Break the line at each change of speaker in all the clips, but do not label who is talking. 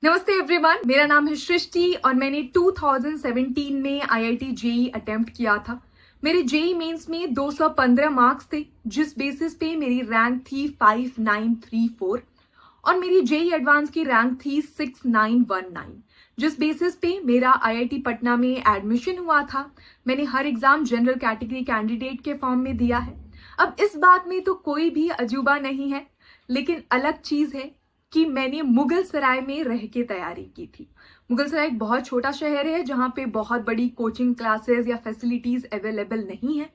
नमस्ते एवरीवन, मेरा नाम है सृष्टि और मैंने 2017 में आईआईटी जेई अटेम्प्ट किया था। मेरे जेई मेंस में 215 मार्क्स थे, जिस बेसिस पे मेरी रैंक थी 5934 और मेरी जेई एडवांस की रैंक थी 6919, जिस बेसिस पे मेरा आईआईटी पटना में एडमिशन हुआ था। मैंने हर एग्जाम जनरल कैटेगरी कैंडिडेट के फॉर्म में दिया है। अब इस बात में तो कोई भी अजूबा नहीं है, लेकिन अलग चीज है कि मैंने मुगल सराय में रह के तैयारी की थी। मुगल सराय एक बहुत छोटा शहर है जहाँ पे बहुत बड़ी कोचिंग क्लासेस या फैसिलिटीज अवेलेबल नहीं है,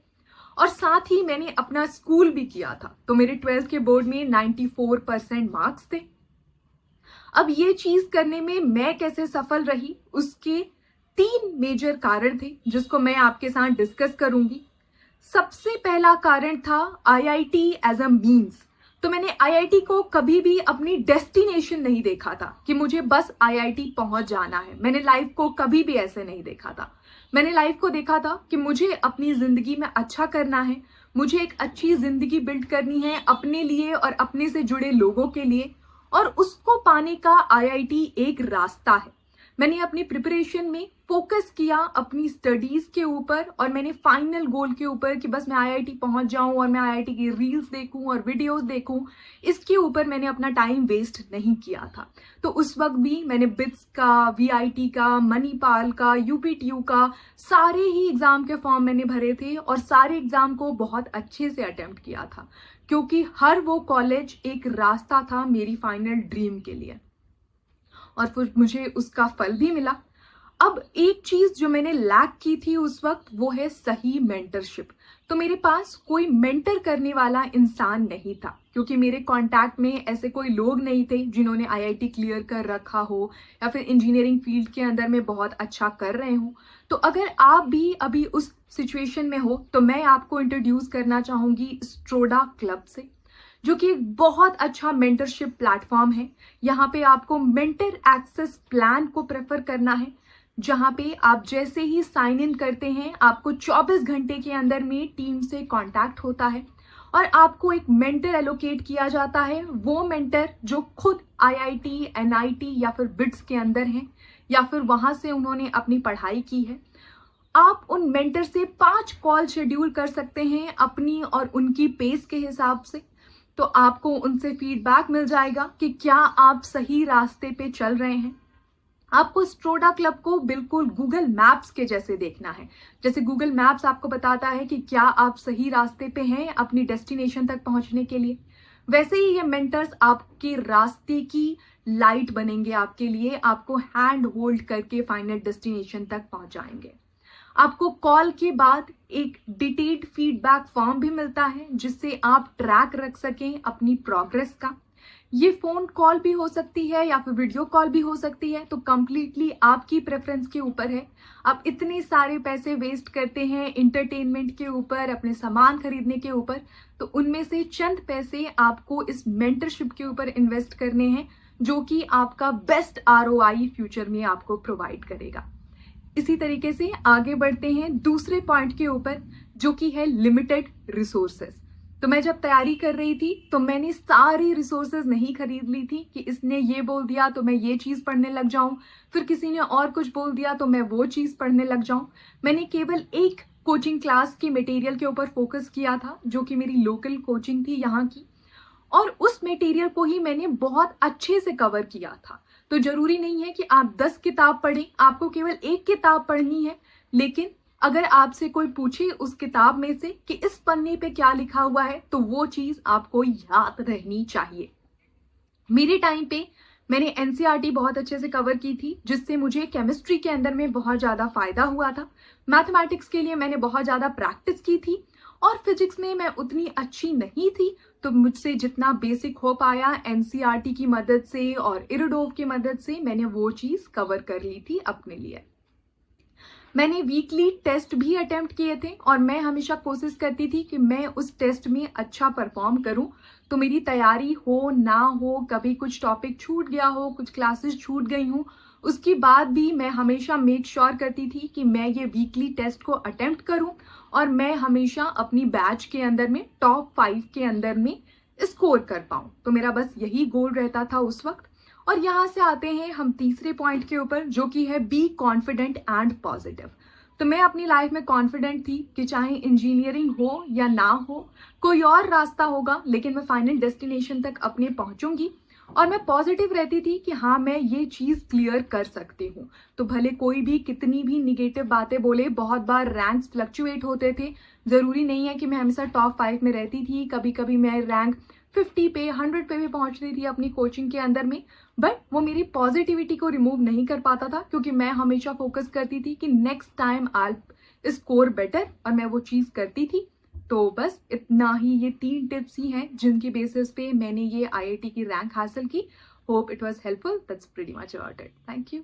और साथ ही मैंने अपना स्कूल भी किया था। तो मेरे 12th के बोर्ड में 94% मार्क्स थे। अब ये चीज करने में मैं कैसे सफल रही, उसके 3 मेजर कारण थे जिसको मैं आपके साथ डिस्कस करूंगी। सबसे पहला कारण था आईआईटी एज अ मीन्स। तो मैंने आईआईटी को कभी भी अपनी डेस्टिनेशन नहीं देखा था कि मुझे बस आईआईटी पहुंच जाना है। मैंने लाइफ को कभी भी ऐसे नहीं देखा था। मैंने लाइफ को देखा था कि मुझे अपनी जिंदगी में अच्छा करना है, मुझे एक अच्छी जिंदगी बिल्ड करनी है अपने लिए और अपने से जुड़े लोगों के लिए, और उसको पाने का आईआईटी एक रास्ता है। मैंने अपनी प्रिपरेशन में फोकस किया अपनी स्टडीज के ऊपर, और मैंने फाइनल गोल के ऊपर कि बस मैं आईआईटी पहुंच जाऊं और मैं आईआईटी की रील्स देखूं और वीडियोस देखूं, इसके ऊपर मैंने अपना टाइम वेस्ट नहीं किया था। तो उस वक्त भी मैंने बिट्स का, वीआईटी का, मणिपाल का, यूपीटीयू का सारे ही एग्जाम के फॉर्म मैंने भरे थे और सारे एग्जाम को बहुत अच्छे से अटेम्प्ट किया था, क्योंकि हर वो कॉलेज एक रास्ता था मेरी फाइनल ड्रीम के लिए, और फिर मुझे उसका फल भी मिला। अब एक चीज जो मैंने लैक की थी उस वक्त, वो है सही मेंटरशिप। तो मेरे पास कोई मेंटर करने वाला इंसान नहीं था, क्योंकि मेरे कांटेक्ट में ऐसे कोई लोग नहीं थे जिन्होंने आईआईटी क्लियर कर रखा हो या फिर इंजीनियरिंग फील्ड के अंदर में बहुत अच्छा कर रहे हो। तो अगर आप भी अभी उस सिचुएशन में हो तो मैं आपको इंट्रोड्यूस करना चाहूंगी स्ट्रोडा क्लब से, जो कि एक बहुत अच्छा मेंटरशिप प्लेटफॉर्म है। यहाँ पे आपको मेंटर एक्सेस प्लान को प्रेफर करना है, जहाँ पे आप जैसे ही साइन इन करते हैं आपको 24 घंटे के अंदर में टीम से कांटेक्ट होता है और आपको एक मेंटर एलोकेट किया जाता है। वो मेंटर जो खुद आईआईटी, एनआईटी या फिर बिट्स के अंदर हैं, या फिर वहां से उन्होंने अपनी पढ़ाई की है। आप उन मेंटर से 5 कॉल शेड्यूल कर सकते हैं अपनी और उनकी पेस के हिसाब से। तो आपको उनसे फीडबैक मिल जाएगा कि क्या आप सही रास्ते पे चल रहे हैं। आपको स्ट्रोडा क्लब को बिल्कुल गूगल मैप्स के जैसे देखना है। जैसे गूगल मैप्स आपको बताता है कि क्या आप सही रास्ते पे हैं अपनी डेस्टिनेशन तक पहुंचने के लिए, वैसे ही ये मेंटर्स आपके रास्ते की लाइट बनेंगे आपके लिए, आपको हैंड होल्ड करके फाइनल डेस्टिनेशन तक पहुंचाएंगे। आपको कॉल के बाद एक डिटेल्ड फीडबैक फॉर्म भी मिलता है जिससे आप ट्रैक रख सकें अपनी प्रोग्रेस का। ये फोन कॉल भी हो सकती है या फिर वीडियो कॉल भी हो सकती है, तो कंप्लीटली आपकी प्रेफरेंस के ऊपर है। आप इतने सारे पैसे वेस्ट करते हैं इंटरटेनमेंट के ऊपर, अपने सामान खरीदने के ऊपर, तो उनमें से चंद पैसे आपको इस मेंटरशिप के ऊपर इन्वेस्ट करने हैं, जो कि आपका बेस्ट आरओआई फ्यूचर में आपको प्रोवाइड करेगा। इसी तरीके से आगे बढ़ते हैं दूसरे पॉइंट के ऊपर, जो कि है लिमिटेड रिसोर्सेस। तो मैं जब तैयारी कर रही थी तो मैंने सारी रिसोर्सेज नहीं खरीद ली थी कि इसने ये बोल दिया तो मैं ये चीज पढ़ने लग जाऊं, फिर किसी ने और कुछ बोल दिया तो मैं वो चीज पढ़ने लग जाऊं। मैंने केवल एक कोचिंग क्लास की मटेरियल के ऊपर फोकस किया था, जो कि मेरी लोकल कोचिंग थी यहाँ की, और उस मटेरियल को ही मैंने बहुत अच्छे से कवर किया था। तो जरूरी नहीं है कि आप 10 किताब पढ़ें, आपको केवल एक किताब पढ़नी है। लेकिन अगर आपसे कोई पूछे उस किताब में से कि इस पन्ने पे क्या लिखा हुआ है, तो वो चीज आपको याद रहनी चाहिए। मेरे टाइम पे मैंने एनसीईआरटी बहुत अच्छे से कवर की थी, जिससे मुझे केमिस्ट्री के अंदर में बहुत ज्यादा फायदा हुआ था। मैथमेटिक्स के लिए मैंने बहुत ज्यादा प्रैक्टिस की थी, और फिजिक्स में मैं उतनी अच्छी नहीं थी, तो मुझसे जितना बेसिक हो पाया एनसीईआरटी की मदद से और इरिडोव की मदद से मैंने वो चीज कवर कर ली थी अपने लिए। मैंने वीकली टेस्ट भी अटेम्प्ट किए थे और मैं हमेशा कोशिश करती थी कि मैं उस टेस्ट में अच्छा परफॉर्म करूं। तो मेरी तैयारी हो ना हो, कभी कुछ टॉपिक छूट गया हो, कुछ क्लासेस छूट गई हूं, उसके बाद भी मैं हमेशा मेक श्योर करती थी कि मैं ये वीकली टेस्ट को अटेम्प्ट करूं और मैं हमेशा अपनी बैच के अंदर में टॉप 5 के अंदर में स्कोर कर पाऊं। तो मेरा बस यही गोल रहता था उस वक्त। और यहाँ से आते हैं हम तीसरे पॉइंट के ऊपर, जो कि है बी कॉन्फिडेंट एंड पॉजिटिव। तो मैं अपनी लाइफ में कॉन्फिडेंट थी कि चाहे इंजीनियरिंग हो या ना हो, कोई और रास्ता होगा, लेकिन मैं फाइनल डेस्टिनेशन तक अपने पहुंचूंगी। और मैं पॉजिटिव रहती थी कि हाँ, मैं ये चीज़ क्लियर कर सकती हूँ। तो भले कोई भी कितनी भी निगेटिव बातें बोले, बहुत बार रैंक्स फ्लक्चुएट होते थे। ज़रूरी नहीं है कि मैं हमेशा टॉप 5 में रहती थी, कभी कभी मैं रैंक 50 पे 100 पे भी पहुंच रही थी अपनी कोचिंग के अंदर में। बट वो मेरी पॉजिटिविटी को रिमूव नहीं कर पाता था, क्योंकि मैं हमेशा फोकस करती थी कि next time I score better, और मैं वो चीज़ करती थी। तो बस इतना ही, ये 3 टिप्स ही हैं जिनकी बेसिस पे मैंने ये IIT की रैंक हासिल की। Hope it was helpful. That's pretty much about it. Thank you.